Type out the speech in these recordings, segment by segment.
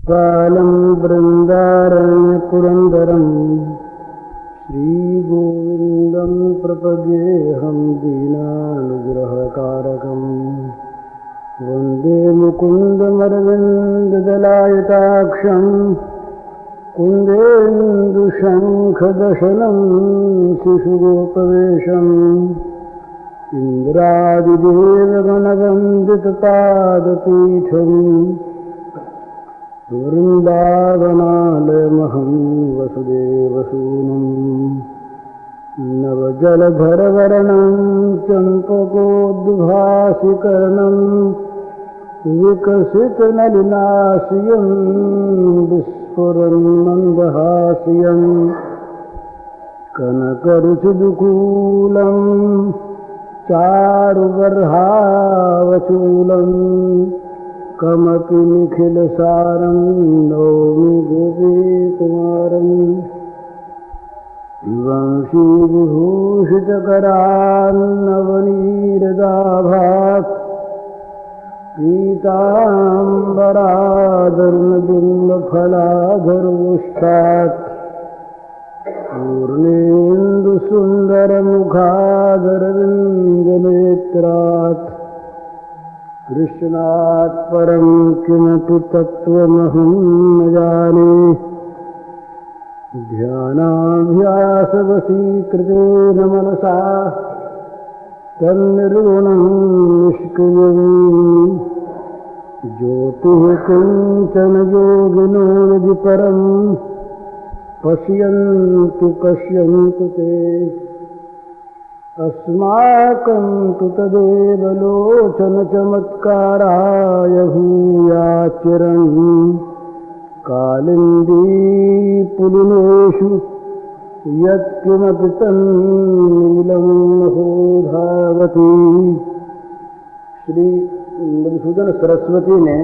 कालं वृन्दारण्यपुरन्दरं श्रीगोविन्दं प्रपद्येऽहं दीनानुग्रहकारकं वन्दे मुकुन्दमरविन्ददलायताक्षं कुन्देन्दुशङ्खदशनं शिशुगोपवेशम् इन्द्रादिदेवगणवन्दितपादपीठम् वृन्दावनालयमहं वसुदेवसूनुं नवजलधरवर्णं चम्पकोद्भासिकर्णं विकसितनलिनाशियं विस्फुरन्मन्दहास्यं कनकरुचिदुकूलं चारुगर्हावचूलम् कमपि निखिलसारं नौमि गोपीकुमारम् वंशीविभूषितकरान्नवनीरदाभात् पीताम्बराधर्मबिम्बफलाधरोष्ठात् पूर्णेन्दुसुन्दरमुखादरविन्दनेत्रात् कृष्णात् परं किमपि तत्त्वमहं न जाने ध्यानाभ्यासवशीकृतेन मनसा तन्निर्गुणं निष्क्रियं ज्योतिः किञ्चन योगिनो यदि परं पश्यन्तु ते अस्माकं तु तदेव लोचनचमत्काराय भूयाच्चिरं कालिन्दीपुलिनेषु यत्किमपि तन्नीलं महोधावति। श्री मधुसूदन सरस्वती ने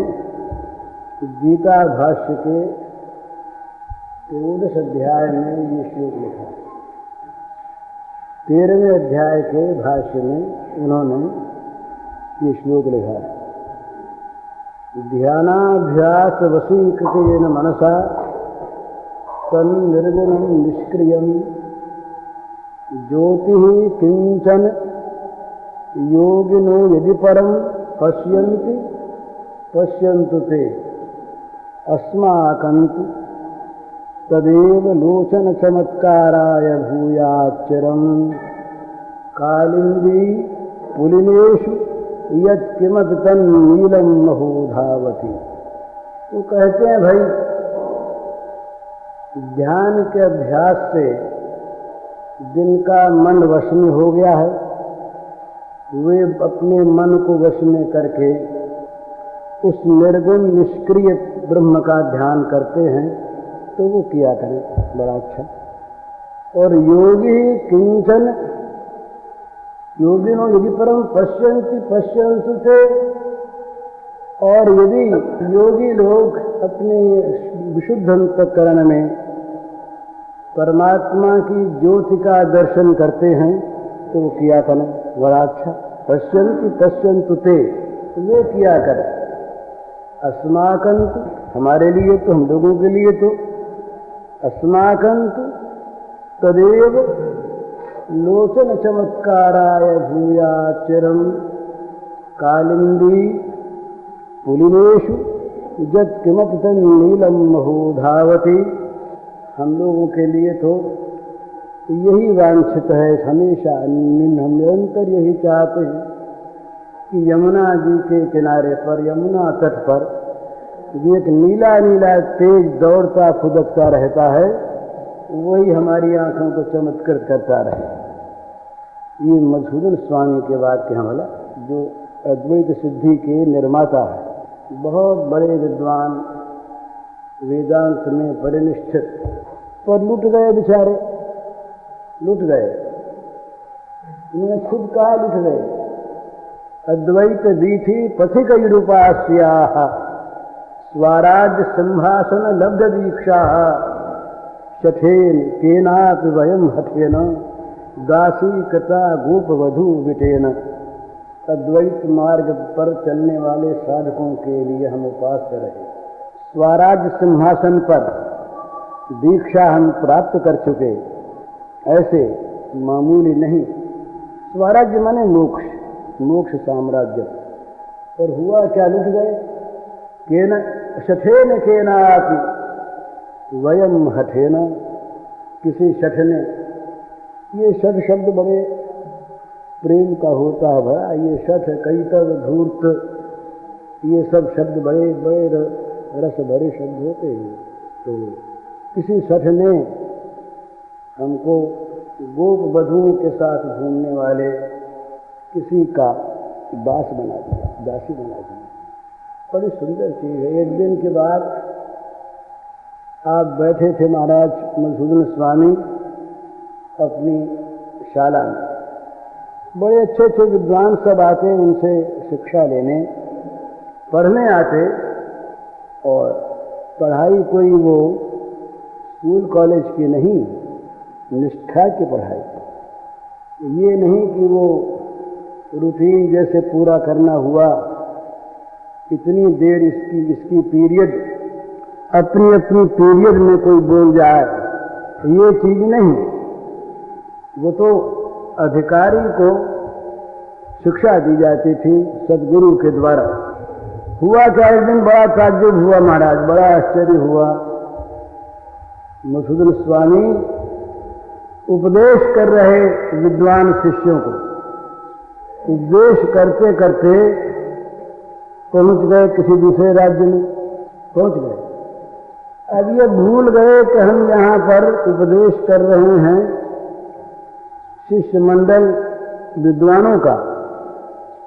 गीता भाष्य के 13 अध्याय में ये श्लोक लिखा। 13वें अध्याय के भाष्य में उन्होंने ये श्लोक लिखा। ध्यानाभ्यास वशीकृतेन मनसा तन्निर्गुणं निष्क्रियं ज्योतिः किंचन योगिनो यदि परं पश्यन्तु ते अस्माकन्तु तदेव लोचन चमत्काराय भूयाच्चिरं कालिंदी पुलिनेषु यत्किमपि तन्नीलं महोधावति। तो कहते हैं भाई, ध्यान के अभ्यास से जिनका मन वश में हो गया है, वे अपने मन को वश में करके उस निर्गुण निष्क्रिय ब्रह्म का ध्यान करते हैं, तो वो किया करें, बड़ा अच्छा। और योगी किंचन योगिनो यदि परम पश्यन्तु थे, और यदि योगी लोग अपने विशुद्ध अंतःकरण में परमात्मा की ज्योति का दर्शन करते हैं, तो वो किया करें, बड़ा अच्छा। पश्यन्तु ते, वो किया करें। अस्माकन्तु, हमारे लिए तो, हम लोगों के लिए तो, अस्माकन्तु तदेव लोचन चमत्काराय भूयाच्चिरं कालिंदी पुलिनेषु यत्किमपि तन्नीलं महोधावति। हम लोगों के लिए तो यही वांछित है, हमेशा हम निरंतर यही चाहते हैं कि यमुना जी के किनारे पर, यमुना तट पर एक नीला नीला तेज दौड़ता फुदकता रहता है, वही हमारी आंखों को चमत्कृत करता रहे। ये मधुसूदन स्वामी के वाक्य हैं, भला, जो अद्वैत सिद्धि के निर्माता है, बहुत बड़े विद्वान, वेदांत में परिनिष्ठित, पर लुट गए बेचारे, लुट गए। उन्होंने खुद कहा लुट गए। अद्वैत दीठी पथिक युरुपास्याः स्वराज्य सिंहासन लब्ध दीक्षा शठेन केनापि वयम हठेन दासी कृता गोप वधू विटेन। अद्वैत मार्ग पर चलने वाले साधकों के लिए हम उपास्य रहे। स्वराज सिंहासन पर दीक्षा हम प्राप्त कर चुके, ऐसे मामूली नहीं। स्वराज्य माने मोक्ष, मोक्ष साम्राज्य। और हुआ क्या, लिख गए केन शठेन केनापि वयम हठेन, किसी शठ ने, ये शठ शब्द बड़े प्रेम का होता है भला, ये शठ कैतव धूर्त, ये सब शब्द बड़े बड़े रस भरे शब्द होते हैं। तो किसी शठ ने हमको गोप वधुओं के साथ घूमने वाले किसी का दास बना दिया, दासी बना दिया। बड़ी सुंदर चीज है। एक दिन के बाद आप बैठे थे महाराज मधुसूदन स्वामी अपनी शाला में, बड़े अच्छे अच्छे विद्वान सब आते उनसे शिक्षा लेने, पढ़ने आते। और पढ़ाई कोई वो स्कूल कॉलेज की नहीं, निष्ठा की पढ़ाई। ये नहीं कि वो रूटीन जैसे पूरा करना हुआ, इतनी देर इसकी पीरियड, अपनी अपनी पीरियड में कोई बोल जाए, ये चीज नहीं। वो तो अधिकारी को शिक्षा दी जाती थी सदगुरु के द्वारा। हुआ क्या, एक दिन बड़ा ताज्जुब हुआ महाराज, बड़ा आश्चर्य हुआ। मधुसूदन स्वामी उपदेश कर रहे विद्वान शिष्यों को, उपदेश करते करते पहुंच गए किसी दूसरे राज्य में, पहुंच गए। अब ये भूल गए कि हम यहाँ पर उपदेश कर रहे हैं शिष्य मंडल विद्वानों का,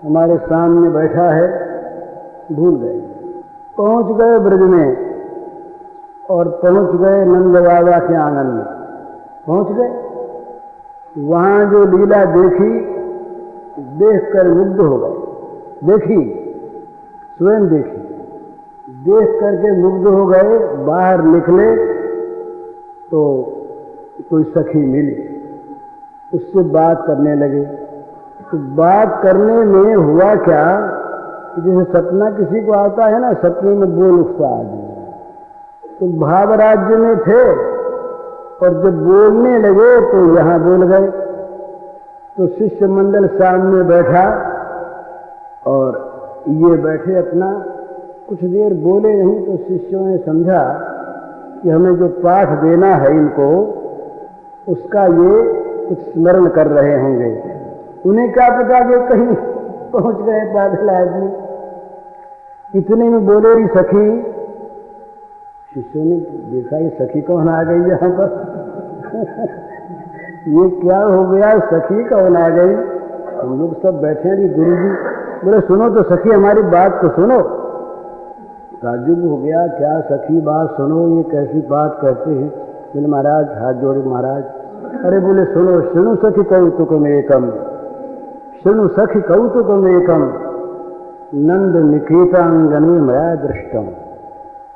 हमारे सामने बैठा है, भूल गए। पहुंच गए ब्रज में और पहुंच गए नंद बाबा के आंगन में, पहुंच गए। वहां जो लीला देखी, देखकर मुग्ध हो गए। देखी, स्वयं देखी, देख करके मुग्ध हो गए। बाहर निकले तो कोई सखी मिली, उससे बात करने लगे। तो बात करने में हुआ क्या, जैसे सपना किसी को आता है ना, सपने में बोल उठता आदमी, तो भाव राज्य में थे और जब बोलने लगे तो यहां बोल गए। तो शिष्य मंडल सामने बैठा और ये बैठे अपना, कुछ देर बोले नहीं। तो शिष्यों ने समझा कि हमें जो पाठ देना है इनको, उसका ये कुछ स्मरण कर रहे होंगे। उन्हें क्या पता कि कहीं पहुंच गए पागल आदमी। इतने में बोले रही सखी। शिष्यों ने देखा ये सखी कौन आ गई यहाँ पर ये क्या हो गया, सखी कौन आ गई। हम लोग सब बैठे हैं, गुरु जी बोले सुनो तो सखी हमारी बात तो सुनो। ताज्जुब हो गया, क्या सखी बात सुनो, ये कैसी बात करते हैं। बोले महाराज, हाथ जोड़े महाराज। अरे बोले सुनो, सुनो सखी कौतुकम एकम, सुनो सखी कौतुकम एकम, नंद निकेतांगने मया दृष्टम,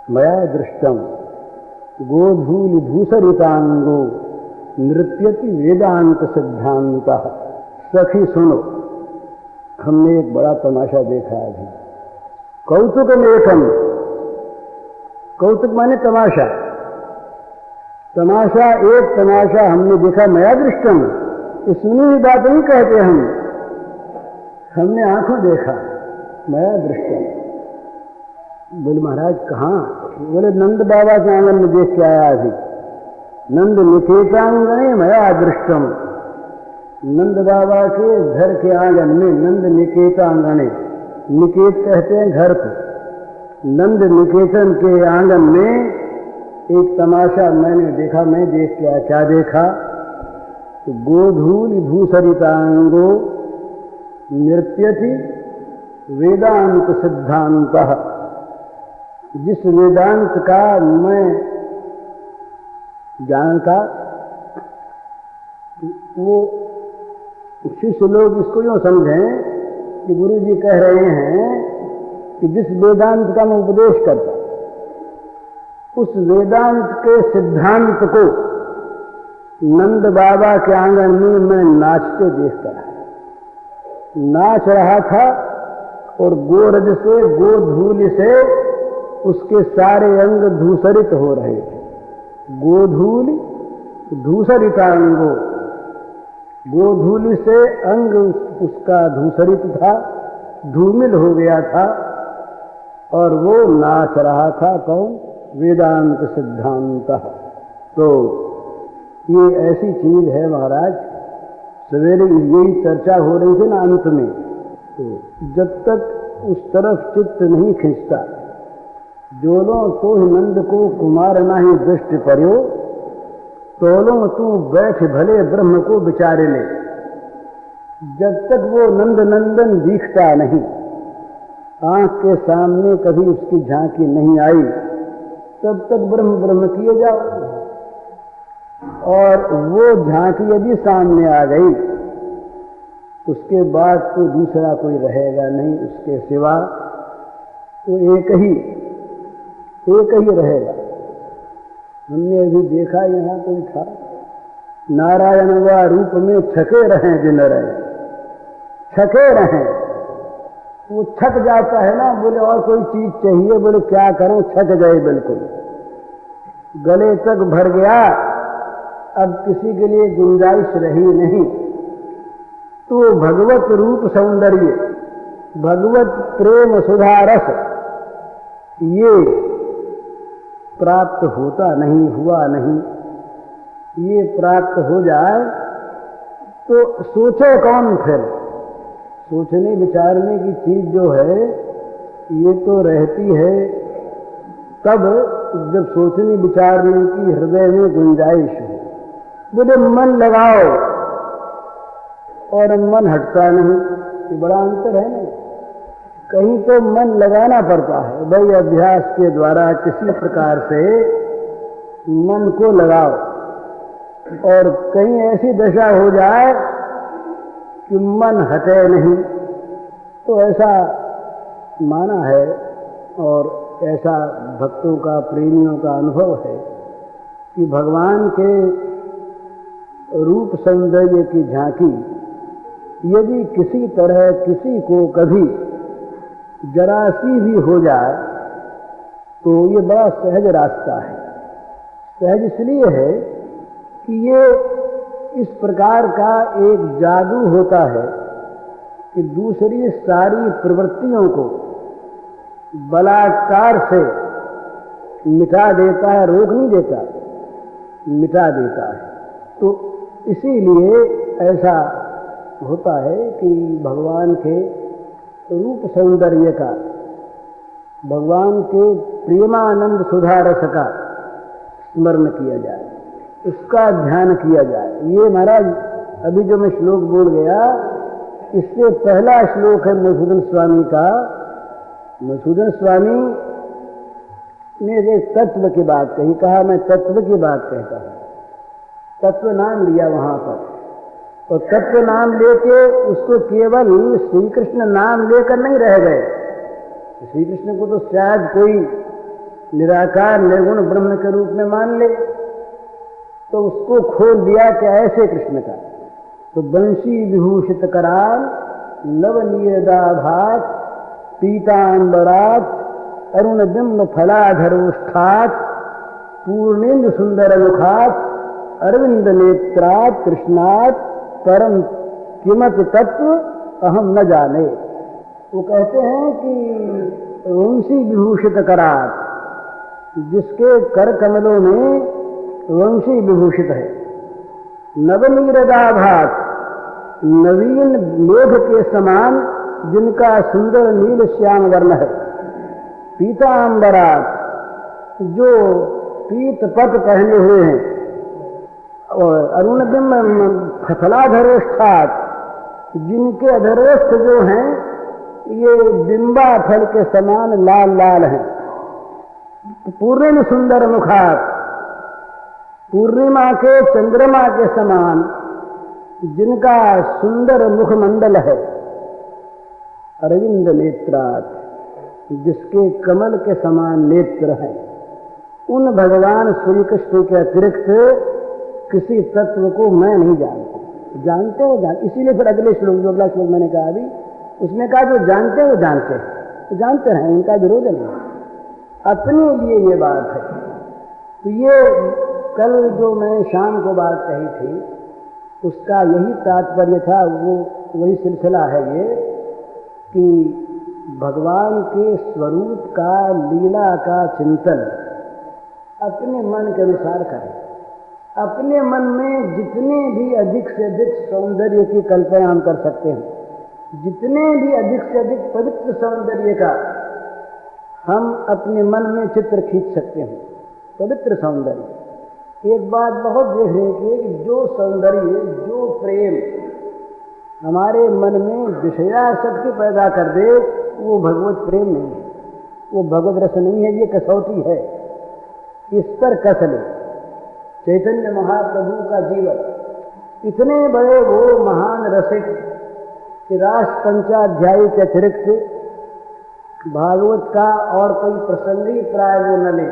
मया दृष्टम गोधूलि भूसरितांगो नृत्यति वेदांत सिद्धांत। सखी सुनो, हमने एक बड़ा तमाशा देखा अभी। कौतुकम एकम, कौतुक माने तमाशा, तमाशा एक तमाशा हमने देखा। मया दृष्टम, ये सुनी हुई बात नहीं कहते हम, हमने आंखों देखा। मया दृष्टम। बोले महाराज कहाँ। बोले नंद बाबा के आंगन में देख के आया अभी। नंद निकेतांगने मया दृष्टम, नंद बाबा के घर के आंगन में, नंद निकेतांगने, निकेत कहते हैं घर को, नंद निकेतन के आंगन में एक तमाशा मैंने देखा। मैं देख के क्या देखा, तो गोधूलि भूसरितांगो नृत्यति वेदांत सिद्धांत। जिस वेदांत का मैं जानता, वो शिष्य लोग इसको यूँ समझें कि गुरु जी कह रहे हैं कि जिस वेदांत का मैं उपदेश करता, उस वेदांत के सिद्धांत को नंद बाबा के आंगन में मैं नाचते देखता है। नाच रहा था और गोरज से, गोधूलि से उसके सारे अंग धूसरित हो रहे थे। गोधूलि धूसरितांगो, गोधूलि से अंग उसका धूसरित था, धूमिल हो गया था, और वो नाच रहा था। कौन? वेदांत सिद्धांत। तो ये ऐसी चीज है महाराज। सवेरे यही चर्चा हो रही थी ना अंत में, तो जब तक उस तरफ चित्त नहीं खिंचता, जोलो तो नंद को कुमार नाही दृष्टि पर्यो, तोलो तू बैठ भले ब्रह्म को विचारे ले। जब तक वो नंद नंदन दिखता नहीं, आंख के सामने कभी उसकी झांकी नहीं आई, तब तक ब्रह्म ब्रह्म किए जाओ। और वो झांकी यदि सामने आ गई, उसके बाद तो दूसरा कोई रहेगा नहीं उसके सिवा, तो एक ही रहेगा। हमने अभी देखा यहाँ कोई था, नारायण व रूप में छके रहें जिन रहे, छके रहें। वो छक जाता है ना, बोले और कोई चीज चाहिए, बोले क्या करूं, छक गए बिल्कुल, गले तक भर गया, अब किसी के लिए गुंजाइश रही नहीं। तो भगवत रूप सौंदर्य, भगवत प्रेम सुधा रस, ये प्राप्त होता नहीं, हुआ नहीं। ये प्राप्त हो जाए तो सोचे कौन फिर? सोचने विचारने की चीज जो है ये तो रहती है तब जब सोचने विचारने की हृदय में गुंजाइश हो। बोले मन लगाओ और मन हटता नहीं, ये बड़ा अंतर है ना। कहीं तो मन लगाना पड़ता है, भाई अभ्यास के द्वारा किसी प्रकार से मन को लगाओ, और कहीं ऐसी दशा हो जाए कि मन हटे नहीं। तो ऐसा माना है और ऐसा भक्तों का, प्रेमियों का अनुभव है कि भगवान के रूप सौंदर्य की झांकी यदि किसी तरह किसी को कभी जरा सी भी हो जाए तो ये बड़ा सहज रास्ता है। सहज इसलिए है कि ये इस प्रकार का एक जादू होता है कि दूसरी सारी प्रवृत्तियों को बलात्कार से मिटा देता है, रोक नहीं देता, मिटा देता है। तो इसीलिए ऐसा होता है कि भगवान के रूप सौंदर्य का, भगवान के प्रेमानंद सुधा रस का स्मरण किया जाए, उसका ध्यान किया जाए। ये महाराज अभी जो मैं श्लोक बोल गया, इससे पहला श्लोक है मधुसूदन स्वामी का। मधुसूदन स्वामी ने एक तत्व की बात कही, कहा मैं तत्व की बात कहता हूं। तत्व नाम लिया वहां पर, और तत्व नाम लेके उसको केवल श्री कृष्ण नाम लेकर नहीं रह गए। श्री कृष्ण को तो शायद कोई निराकार निर्गुण ब्रह्म के रूप में मान ले, तो उसको खोल दिया कि ऐसे कृष्ण का। तो बंशी विभूषित कराल, नवनीयदाभात, पीतांबरात, अरुण बिंब फलाधरोष्ठात, पूर्णेन्दु सुंदर मुखात, अरविंद नेत्रात, कृष्णात परम किमत तत्व अहम न जाने। वो कहते हैं कि वंशी विभूषित करात, जिसके कर कमलों में वंशी विभूषित है, नवनीरदाभात, नवीन मेघ के समान जिनका सुंदर नील श्याम वर्ण है, पीतांबरात, जो पीत पट पहने हुए हैं, और अरुण बिंब फलाधरोष्ठात, जिनके अधरोष्ठ जो हैं ये बिंबा फल के समान लाल लाल हैं, पूर्ण सुंदर मुखात, पूर्णिमा के चंद्रमा के समान जिनका सुंदर मुखमंडल है, अरविंद नेत्रात, जिसके कमल के समान नेत्र हैं। उन भगवान श्री कृष्ण के अतिरिक्त किसी तत्व को मैं नहीं जानता। जानते हो इसीलिए फिर अगले श्लोक, जो अगला श्लोक मैंने कहा अभी, उसने कहा जो जानते हो जानते हैं, तो जानते हैं, इनका विरोध नहीं। अपने लिए ये बात है। तो ये कल जो मैं शाम को बात कही थी उसका यही तात्पर्य था, वो वही सिलसिला है ये कि भगवान के स्वरूप का, लीला का चिंतन अपने मन के अनुसार करें। अपने मन में जितने भी अधिक से अधिक सौंदर्य की कल्पना हम कर सकते हैं, जितने भी अधिक से अधिक पवित्र सौंदर्य का हम अपने मन में चित्र खींच सकते हैं, पवित्र सौंदर्य। एक बात बहुत देखने की कि जो सौंदर्य, जो प्रेम हमारे मन में विषयासक्ति पैदा कर दे, वो भगवत प्रेम नहीं है, वो भगवत रस नहीं है, ये कसौटी है। इस पर कस ले। चैतन्य महाप्रभु का जीवन इतने बड़े वो महान रसिक कि रास पंचाध्यायी के अतिरिक्त भागवत का और कोई प्रसंग ही प्राय वो न ले,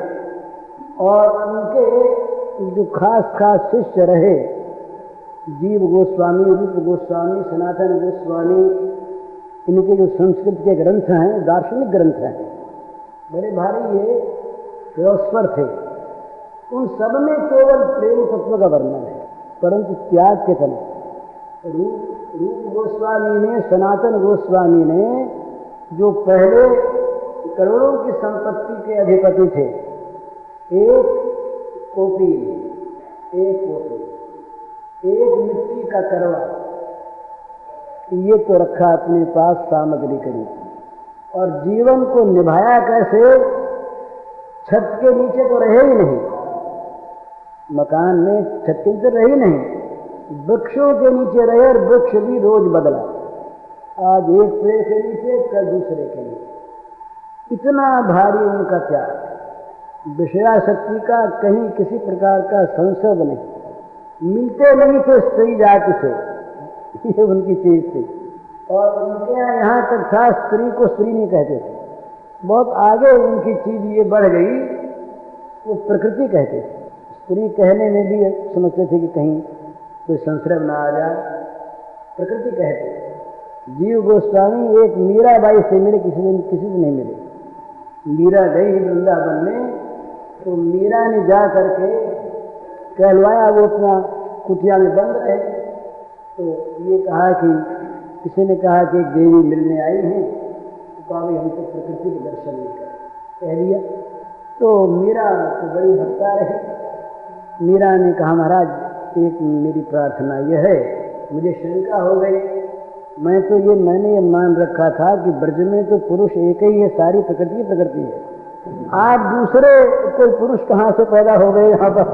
और उनके जो खास खास शिष्य रहे, जीव गोस्वामी, रूप गोस्वामी, सनातन गोस्वामी, इनके जो संस्कृत के ग्रंथ हैं, दार्शनिक ग्रंथ हैं, बड़े भारी ये फिलोसफर थे। उन सब में केवल प्रेम तत्व का वर्णन है, परंतु त्याग के तले रूप गोस्वामी ने, सनातन गोस्वामी ने, जो पहले करोड़ों की संपत्ति के अधिपति थे, एक कोपी, एक मिट्टी का करवा, ये तो रखा अपने पास सामग्री के रूप में, और जीवन को निभाया कैसे? छत के नीचे तो रहे ही नहीं, मकान में छत के नीचे रहे नहीं, वृक्षों के नीचे रहे, और वृक्ष भी रोज बदला, आज एक पेड़ के नीचे, कल दूसरे के नीचे। इतना भारी उनका त्याग, विषयाशक्ति का कहीं किसी प्रकार का संसर्ग नहीं, मिलते नहीं थे स्त्री जाति से, ये उनकी चीज थी। और उनके यहाँ तक था, स्त्री को स्त्री नहीं कहते थे, बहुत आगे उनकी चीज ये बढ़ गई, वो प्रकृति कहते थे। स्त्री कहने में भी समझते थे कि कहीं कोई संसर्ग ना आ जाए, प्रकृति कहते। जीव गोस्वामी एक मीराबाई से मिले, किसी से नहीं मिले। मीरा गई वृंदावन में, तो मीरा ने जा करके कहलवाया, वो अपना कुटिया में बंद रहे। तो ये कहा कि किसी ने कहा कि एक देवी मिलने आई हैं, तो कहा भाई हमको प्रकृति के दर्शन नहीं कर, कह दिया। तो मीरा तो बड़ी भक्ता रही। मीरा ने कहा महाराज, एक मेरी प्रार्थना यह है, मुझे शंका हो गई, मैंने ये मान रखा था कि ब्रज में तो पुरुष एक ही है, सारी प्रकृति प्रकृति है, आज दूसरे कोई पुरुष कहाँ से पैदा हो गए यहाँ पर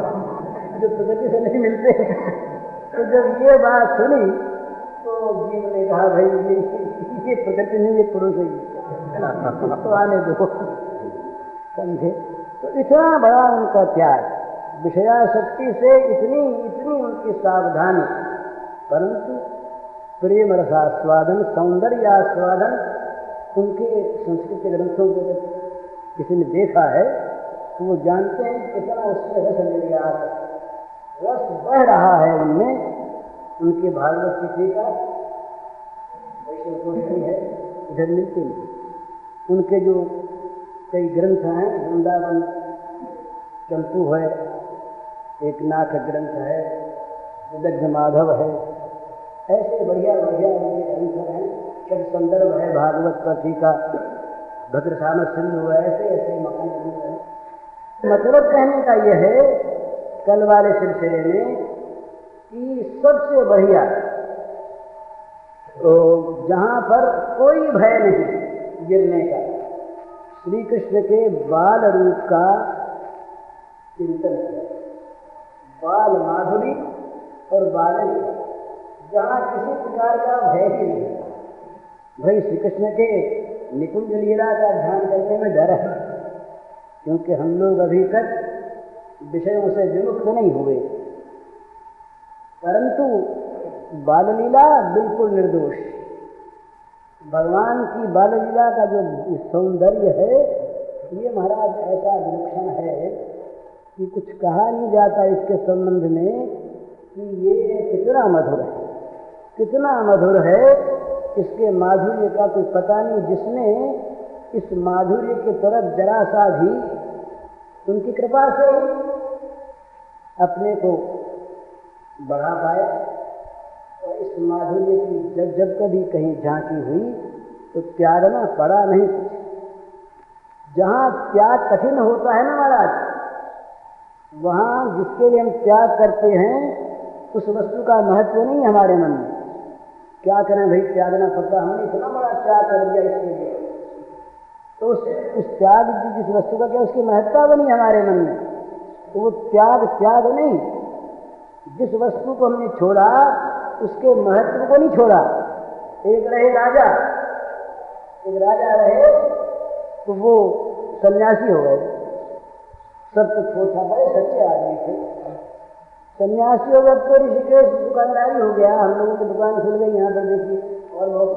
जो प्रकृति से नहीं मिलते। तो जब ये बात सुनी तो जीव ने कहा भाई ये प्रकृति नहीं, ये पुरुष है, तो आने दो, समझे। तो इतना बड़ा उनका त्याग, विषयाशक्ति से इतनी उनकी सावधानी, परंतु प्रेम रसास्वादन, सौंदर्य आस्वादन उनके संस्कृत के ग्रंथों को किसी ने देखा है तो वो जानते हैं कितना उसमें रस मिल रहा है, रस बह रहा है उनमें। उनके भागवत की टीका वैसे तो नहीं है, इधर मिलती नहीं। उनके जो कई ग्रंथ हैं, वृंदावन चंपू है, एक नाथ ग्रंथ है, विदग्ध माधव है, ऐसे बढ़िया बढ़िया उनके ग्रंथ हैं। शब्द संदर्भ है भागवत का टीका, भद्रसाम सिंधु है, ऐसे ऐसे मकान है। मतलब कहने का यह है कल वाले सिलसिले में कि सबसे बढ़िया तो जहाँ पर कोई भय नहीं गिरने का, श्री कृष्ण के बाल रूप का चिंतन किया, बाल माधुरी और बालन, जहाँ किसी प्रकार का भय ही नहीं। भाई श्री कृष्ण के निकुंज लीला का ध्यान करने में डर है, क्योंकि हम लोग अभी तक विषयों से विमुक्त नहीं हुए, परंतु बाल लीला बिल्कुल निर्दोष। भगवान की बाल लीला का जो सौंदर्य है, ये महाराज ऐसा विलक्षण है कि कुछ कहा नहीं जाता इसके संबंध में कि ये कितना मधुर है, कितना मधुर है। इसके माधुर्य का कोई पता नहीं, जिसने इस माधुर्य की तरफ जरा सा भी उनकी कृपा से अपने को बढ़ा पाए। और इस माधुर्य की जब जब कभी कहीं झांकी हुई तो त्यागना पड़ा नहीं कुछ। जहाँ त्याग कठिन होता है ना महाराज, वहाँ जिसके लिए हम त्याग करते हैं उस वस्तु का महत्व नहीं हमारे मन में। क्या करें भाई, त्यागना पड़ता, हमने इतना बड़ा त्याग कर दिया इसके लिए, तो उस त्याग जिस वस्तु का क्या उसकी महत्ता बनी हमारे मन में। तो वो त्याग नहीं, जिस वस्तु को हमने छोड़ा उसके महत्व को नहीं छोड़ा। एक राजा रहे तो वो सन्यासी हो गए, सब कुछ छोटा, बड़े सच्चे आदमी थे। सन्यासी हो गए तो ऋषिकेश दुकानदारी हो गया, हम लोगों की दुकान खुल गई यहाँ पर देखिए, और बहुत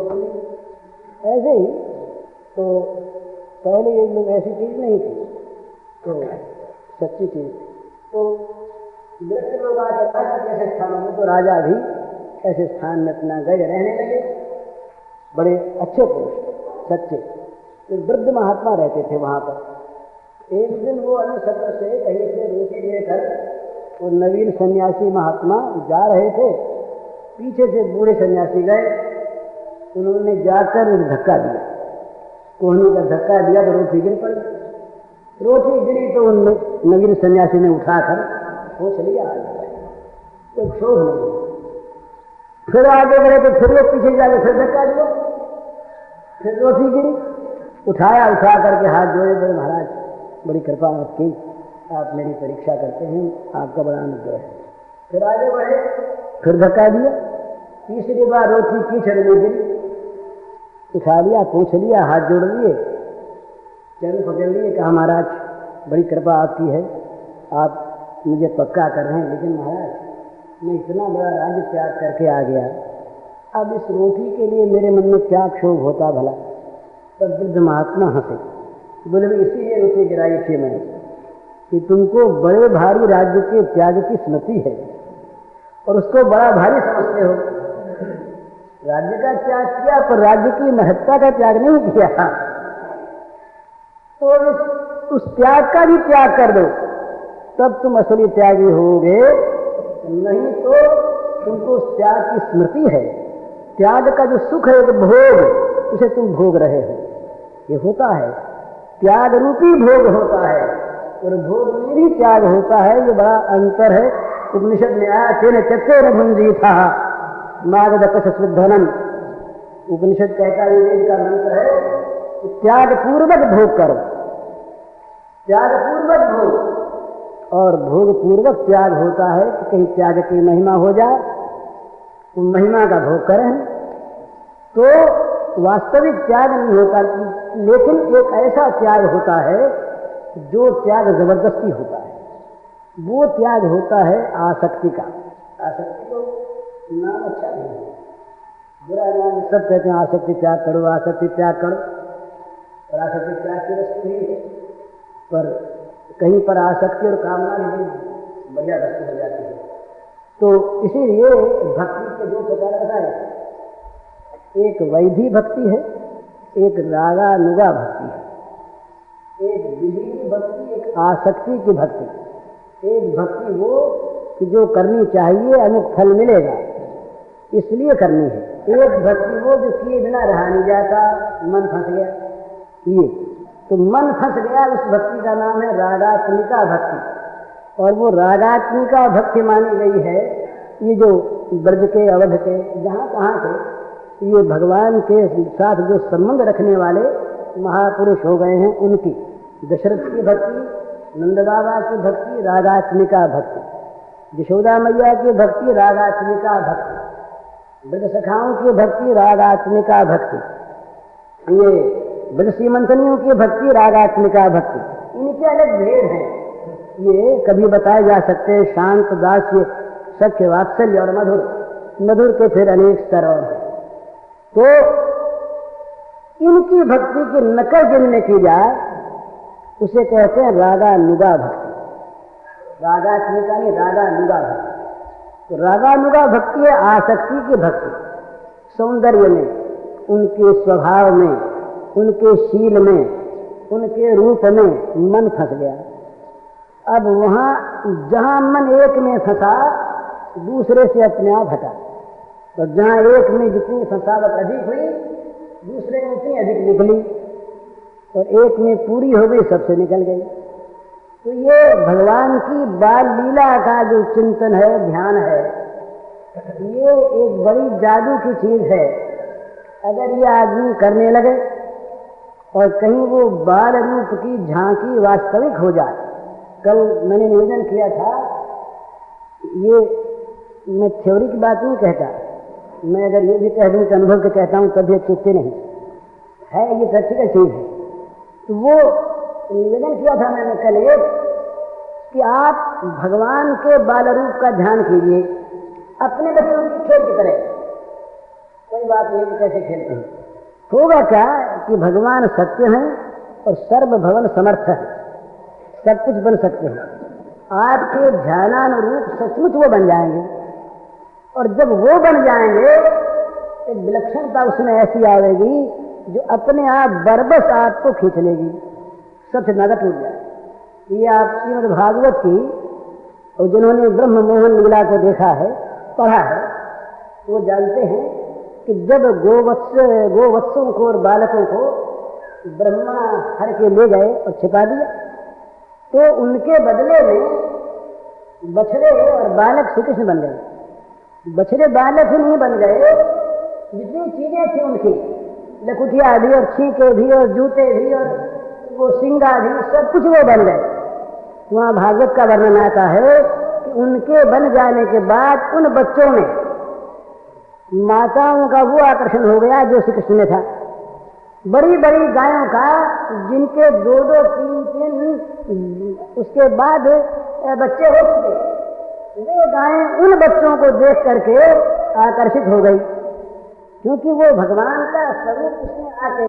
ऐसे ही। तो पहले ये लोग ऐसी चीज नहीं थी, तो सच्ची चीज थी। तो दृष्टि लोग आकर ऐसे स्थानों में, तो राजा भी ऐसे स्थान में अपना गए रहने लगे। बड़े अच्छे पुरुष सच्चे, तो वृद्ध महात्मा रहते थे वहाँ पर। एक दिन वो अनुसत्र से कहीं से रोटी लेकर वो नवीन सन्यासी महात्मा जा रहे थे, पीछे से बूढ़े सन्यासी गए, उन्होंने जाकर धक्का दिया, कोहनी का धक्का दिया तो रोटी गिर पड़ी। रोटी गिरी तो उन नवीन सन्यासी ने उठाकर सोच लिया, कोई क्षोभ नहीं। फिर आगे बढ़े तो फिर वो पीछे जाके फिर धक्का दिया, फिर रोटी गिरी, उठाया, उठा करके हाथ जोड़े, बोले महाराज बड़ी कृपा आपकी, आप मेरी परीक्षा करते हैं, आपका बड़ा अनुग्रह है। फिर आगे बढ़े, फिर धक्का दिया, तीसरी बार रोटी कीचड़ में गिरी, उठा लिया, पूछ लिया, हाथ जोड़ लिए, चरण पकड़ लिए, कहा महाराज बड़ी कृपा आपकी है, आप मुझे पक्का कर रहे हैं, लेकिन महाराज मैं इतना बड़ा राज्य त्याग करके आ गया, अब इस रोटी के लिए मेरे मन में क्या क्षोभ होता भला। तब वृद्ध महात्मा हंसे, बोले इसीलिए रोटी गिराई थी मैंने कि तुमको बड़े भारी राज्य के त्याग की स्मृति है और उसको बड़ा भारी समझते हो। राज्य का त्याग किया पर राज्य की महत्ता का त्याग नहीं किया, तो उस त्याग का भी त्याग कर दो, तब तुम असली त्यागी होगे, नहीं तो तुमको उस त्याग की स्मृति है। त्याग का जो सुख है, जो भोग, उसे तुम भोग रहे हो। ये होता है, त्याग रूपी भोग होता है और भोग में भी त्याग होता है, ये बड़ा अंतर है। उपनिषद में आया तेने चक्के न भुंजी था मागधनम, उपनिषद कहता है, वेद का मंत्र है कि त्याग पूर्वक भोग करो, त्याग पूर्वक भोग। और भोग पूर्वक त्याग होता है कि कहीं त्याग की महिमा हो जाए, तो महिमा का भोग करें, तो वास्तविक त्याग नहीं होता। लेकिन एक ऐसा त्याग होता है जो त्याग जबरदस्ती होता है, वो त्याग होता है आसक्ति का। आसक्ति को नाम अच्छा नहीं है, बुरा नाम, सब कहते हैं आसक्ति त्याग करो, आसक्ति त्याग करो, और आसक्ति त्याग की वस्तु नहीं है। पर कहीं पर आसक्ति और कामना भी बढ़िया वस्तु हो जाती है। तो इसीलिए भक्ति के दो प्रकार बताए, एक वैधी भक्ति है, एक रागानुगा भक्ति है। एक विधि भक्ति, एक आसक्ति की भक्ति। एक भक्ति वो कि जो करनी चाहिए, अमुक फल मिलेगा इसलिए करनी है। एक भक्ति वो जो किए बिना रहा नहीं जाता, मन फंस गया, ये तो मन फंस गया, उस भक्ति का नाम है रागात्मिका भक्ति। और वो रागात्मिका भक्ति मानी गई है, ये जो ब्रज के, अवध के, जहाँ कहाँ के ये भगवान के साथ जो संबंध रखने वाले महापुरुष हो गए हैं, उनकी दशरथ की भक्ति, नंद बाबा की भक्ति रागात्मिका भक्ति, यशोदा मैया की भक्ति रागात्मिका भक्ति, ब्रज सखाओं की भक्ति रागात्मिका भक्ति, ये ब्रज सीमंतनियों की भक्ति रागात्मिका भक्ति। इनके अलग भेद हैं, ये कभी बताए जा सकते हैं। शांत, दास्य, सख्य, वात्सल्य और मधुर, मधुर के फिर अनेक स्तर और हैं। तो इनकी भक्ति की नकल जिनमें की जाए उसे कहते हैं रागानुगा भक्ति। रागात्मिका नहीं, रागानुगा भक्ति। तो रागानुगा भक्ति है आसक्ति की भक्ति, सौंदर्य में, उनके स्वभाव में, उनके शील में, उनके रूप में मन फंस गया, अब वहां जहां मन एक में फंसा दूसरे से अपने आप हटा, तो जहां एक में जितनी फंसावट अधिक हुई दूसरे में उतनी अधिक निकली, और एक में पूरी हो गई सबसे निकल गई। तो ये भगवान की बाल लीला का जो चिंतन है, ध्यान है, ये एक बड़ी जादू की चीज है। अगर ये आदमी करने लगे और कहीं वो बाल रूप की झांकी वास्तविक हो जाए, कल मैंने निवेदन किया था, ये मैं थ्योरी की बात नहीं कहता, मैं अगर ये भी कह दूं कि अनुभव के कहता हूं तभी चुपते नहीं है, ये प्रैक्टिकल चीज है। तो वो निवेदन किया था मैंने कल एक कि आप भगवान के बाल रूप का ध्यान कीजिए अपने बच्चों की खेल की तरह। कोई बात नहीं कि कैसे खेलते हैं, होगा क्या कि भगवान सत्य हैं और सर्व भवन समर्थ है, सब कुछ बन सकते हैं। आपके ध्यानानुरूप सचमुच वो बन जाएंगे, और जब वो बन जाएंगे एक विलक्षणता उसमें ऐसी आएगी जो अपने आप बरबस आपको खींच लेगी, सबसे नादा टूट जाए। ये आप श्रीमद् भागवत की, और जिन्होंने ब्रह्म मोहन लीला को देखा है, पढ़ा है, वो जानते हैं कि जब गोवत्सों को और बालकों को ब्रह्मा हर के ले गए और छिपा दिया, तो उनके बदले में बछड़े और बालक श्री कृष्ण बन गए। बछड़े बालक ही नहीं बन गए, जितनी चीजें थी उनकी, लकुटिया भी और छींके भी और जूते भी और वो सिंगा भी, सब कुछ वो बन गए। वहां भागवत का वर्णन आता है कि उनके बन जाने के बाद उन बच्चों में माताओं का वो आकर्षण हो गया जो श्री कृष्ण में था। बड़ी बड़ी गायों का, जिनके 2-2, 3-3 उसके बाद बच्चे हो चुके, वे गायें उन बच्चों को देख करके आकर्षित हो गई, क्योंकि वो भगवान का स्वरूप उसमें आके